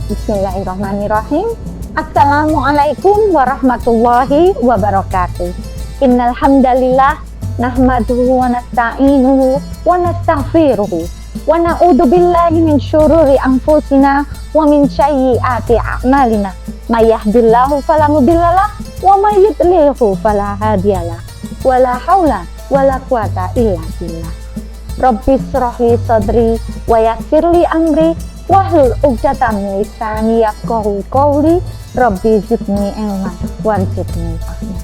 Bismillahirrahmanirrahim. Assalamualaikum warahmatullahi wabarakatuh. Innal hamdalillah nahmaduhu wa nasta'inuhu wa nastaghfiruhu wa na'udzu billahi min syururi anfusina wa min sayyiati a'malina. May yahdihillahu fala mudhillalah wa may yudlilhu fala hadiyalah. Wala haula wala quwata illa billah. Rabbis shrah li sadri wa yassir li amri wahlul 'uqdatam min lisani yafqahu qawli. Rabbi zidni ilman warzuqni fahma.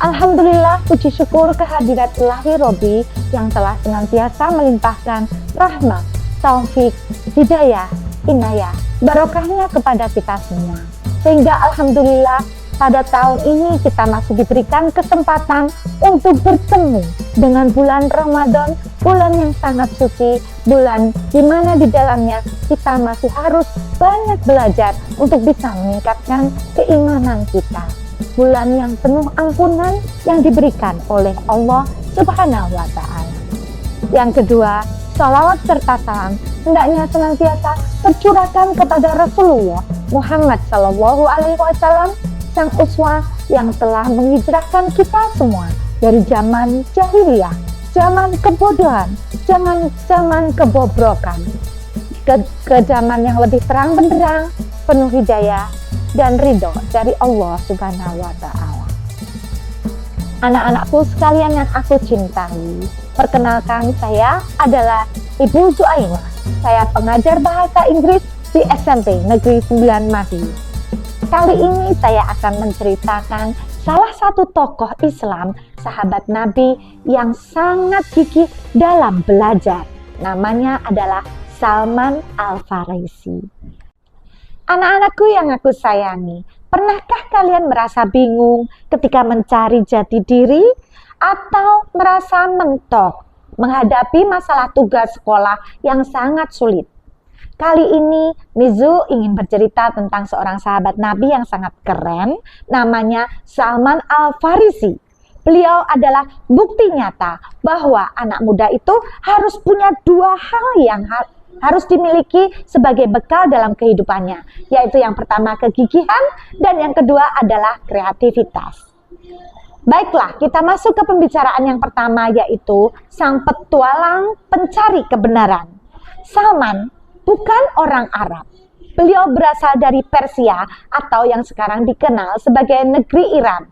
Alhamdulillah, puji syukur kehadirat Ilahi Robbi yang telah senantiasa melimpahkan rahmat, taufik, hidayah, inayah, barokahnya kepada kita semua. Sehingga alhamdulillah pada tahun ini kita masih diberikan kesempatan untuk bertemu dengan bulan Ramadan, bulan yang sangat suci, bulan di mana di dalamnya kita masih harus banyak belajar untuk bisa meningkatkan keimanan kita. Bulan yang penuh ampunan yang diberikan oleh Allah Subhanahu wa Ta'ala. Yang kedua, sholawat serta salam hendaknya senantiasa tercurahkan kepada Rasulullah Muhammad Sallallahu Alaihi Wasallam, sang uswah yang telah menghijrahkan kita semua dari zaman jahiliyah, zaman kebodohan, zaman kebobrokan, ke zaman yang lebih terang benderang, penuh hidayah dan ridho dari Allah Subhanahu wa Ta'ala. Anak-anakku sekalian yang aku cintai, perkenalkan, saya adalah Ibu Zuaimah. Saya pengajar bahasa Inggris di SMP Negeri 9 Madiun. Kali ini saya akan menceritakan salah satu tokoh Islam, sahabat Nabi yang sangat gigih dalam belajar. Namanya adalah Salman Al-Farisi. Anak-anakku yang aku sayangi, pernahkah kalian merasa bingung ketika mencari jati diri atau merasa mentok menghadapi masalah tugas sekolah yang sangat sulit? Kali ini Mizu ingin bercerita tentang seorang sahabat Nabi yang sangat keren, namanya Salman Al-Farisi. Beliau adalah bukti nyata bahwa anak muda itu harus punya dua hal yang harus dimiliki sebagai bekal dalam kehidupannya, yaitu yang pertama kegigihan dan yang kedua adalah kreativitas. Baiklah, kita masuk ke pembicaraan yang pertama, yaitu sang petualang pencari kebenaran. Salman bukan orang Arab. Beliau berasal dari Persia atau yang sekarang dikenal sebagai negeri Iran.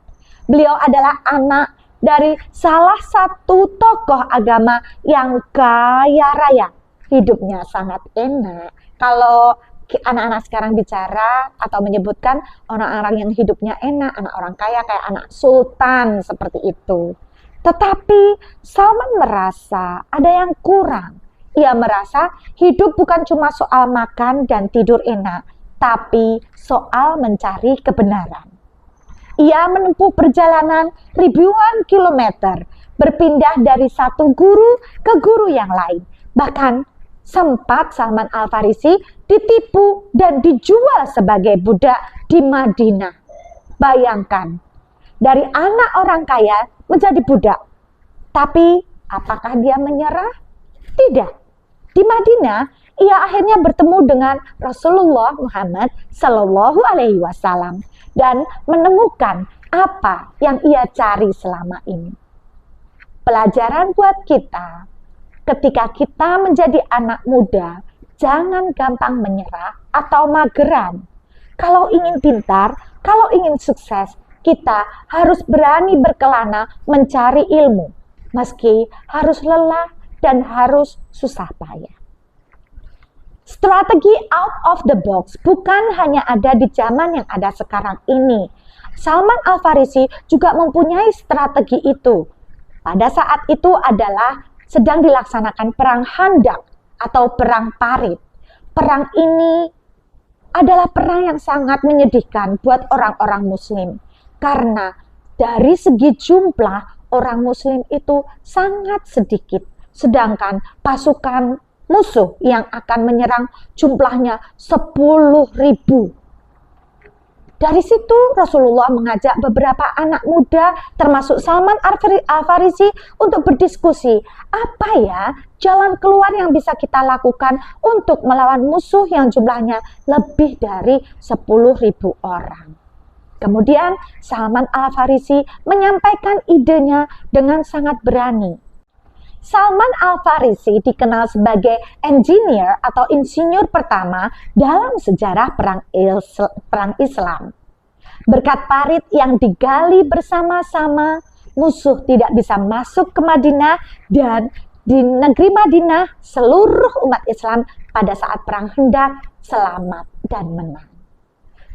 Beliau adalah anak dari salah satu tokoh agama yang kaya raya. Hidupnya sangat enak. Kalau anak-anak sekarang bicara atau menyebutkan orang-orang yang hidupnya enak, anak orang kaya kayak anak sultan seperti itu. Tetapi Salman merasa ada yang kurang. Ia merasa hidup bukan cuma soal makan dan tidur enak, tapi soal mencari kebenaran. Ia menempuh perjalanan ribuan kilometer, berpindah dari satu guru ke guru yang lain. Bahkan sempat Salman Al-Farisi ditipu dan dijual sebagai budak di Madinah. Bayangkan, dari anak orang kaya menjadi budak. Tapi apakah dia menyerah? Tidak. Di Madinah, ia akhirnya bertemu dengan Rasulullah Muhammad Sallallahu Alaihi Wasallam dan menemukan apa yang ia cari selama ini. Pelajaran buat kita, ketika kita menjadi anak muda, jangan gampang menyerah atau mageran. Kalau ingin pintar, kalau ingin sukses, kita harus berani berkelana mencari ilmu, meski harus lelah dan harus susah payah. Strategi out of the box bukan hanya ada di zaman yang ada sekarang ini. Salman Al-Farisi juga mempunyai strategi itu. Pada saat itu adalah sedang dilaksanakan perang Khandaq atau perang Parit. Perang ini adalah perang yang sangat menyedihkan buat orang-orang muslim. Karena dari segi jumlah orang muslim itu sangat sedikit. Sedangkan pasukan musuh yang akan menyerang jumlahnya 10.000. Dari situ Rasulullah mengajak beberapa anak muda termasuk Salman Al-Farisi untuk berdiskusi, apa ya jalan keluar yang bisa kita lakukan untuk melawan musuh yang jumlahnya lebih dari 10.000 orang. Kemudian Salman Al-Farisi menyampaikan idenya dengan sangat berani. Salman Al-Farisi dikenal sebagai engineer atau insinyur pertama dalam sejarah perang Islam. Berkat parit yang digali bersama-sama, musuh tidak bisa masuk ke Madinah, dan di negeri Madinah seluruh umat Islam pada saat perang Khandaq selamat dan menang.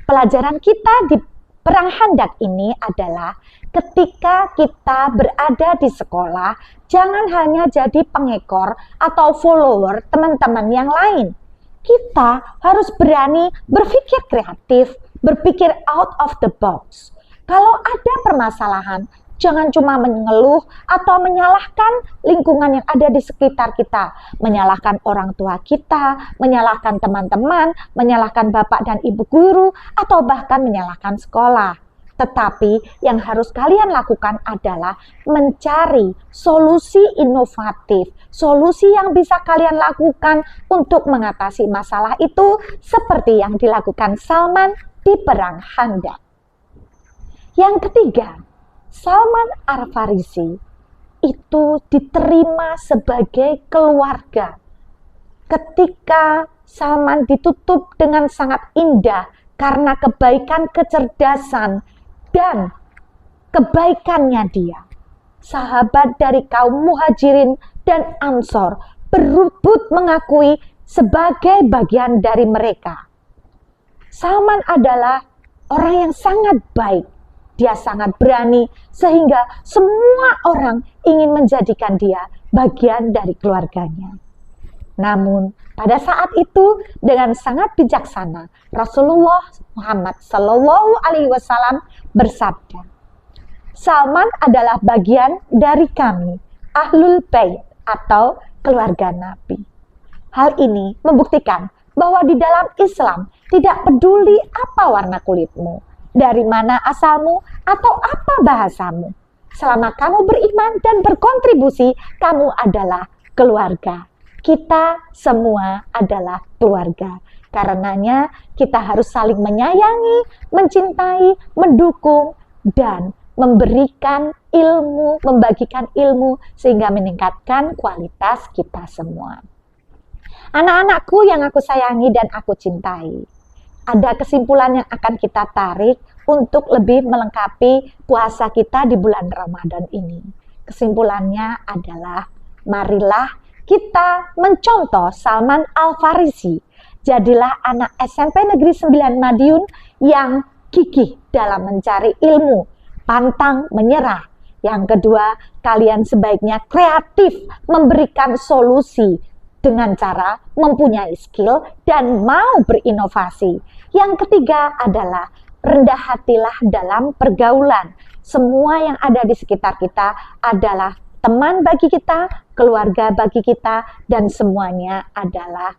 Pelajaran kita di perang Khandaq ini adalah ketika kita berada di sekolah, jangan hanya jadi pengekor atau follower teman-teman yang lain. Kita harus berani berpikir kreatif, berpikir out of the box. Kalau ada permasalahan, jangan cuma mengeluh atau menyalahkan lingkungan yang ada di sekitar kita, menyalahkan orang tua kita, menyalahkan teman-teman, menyalahkan bapak dan ibu guru, atau bahkan menyalahkan sekolah. Tetapi yang harus kalian lakukan adalah mencari solusi inovatif, solusi yang bisa kalian lakukan untuk mengatasi masalah itu seperti yang dilakukan Salman di perang Khandaq. Yang ketiga, Salman Al-Farisi itu diterima sebagai keluarga. Ketika Salman ditutup dengan sangat indah karena kebaikan, kecerdasan, dan kebaikannya dia. Sahabat dari kaum Muhajirin dan Ansor berebut mengakui sebagai bagian dari mereka. Salman adalah orang yang sangat baik. Dia sangat berani sehingga semua orang ingin menjadikan dia bagian dari keluarganya. Namun pada saat itu dengan sangat bijaksana Rasulullah Muhammad SAW bersabda, Salman adalah bagian dari kami, Ahlul Bait atau keluarga Nabi. Hal ini membuktikan bahwa di dalam Islam tidak peduli apa warna kulitmu, dari mana asalmu, atau apa bahasamu. Selama kamu beriman dan berkontribusi, kamu adalah keluarga. Kita semua adalah keluarga. Karenanya kita harus saling menyayangi, mencintai, mendukung, dan memberikan ilmu, membagikan ilmu sehingga meningkatkan kualitas kita semua. Anak-anakku yang aku sayangi dan aku cintai, ada kesimpulan yang akan kita tarik untuk lebih melengkapi puasa kita di bulan Ramadan ini. Kesimpulannya adalah, marilah kita mencontoh Salman Al-Farisi. Jadilah anak SMP Negeri 9 Madiun yang gigih dalam mencari ilmu, pantang menyerah. Yang kedua, kalian sebaiknya kreatif memberikan solusi dengan cara mempunyai skill dan mau berinovasi. Yang ketiga adalah rendah hatilah dalam pergaulan. Semua yang ada di sekitar kita adalah teman bagi kita, keluarga bagi kita, dan semuanya adalah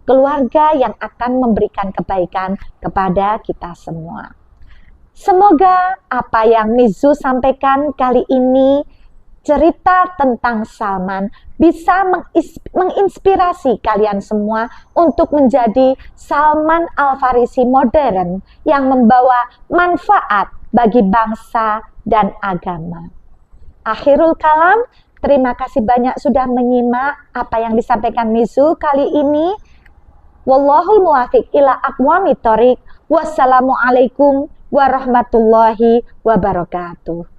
keluarga yang akan memberikan kebaikan kepada kita semua. Semoga apa yang Mizu sampaikan kali ini, cerita tentang Salman, bisa menginspirasi kalian semua untuk menjadi Salman Al-Farisi modern yang membawa manfaat bagi bangsa dan agama. Akhirul kalam, terima kasih banyak sudah menyimak apa yang disampaikan Mizu kali ini. Wallahul muwaffiq ila aqwamit thoriq. Wassalamualaikum warahmatullahi wabarakatuh.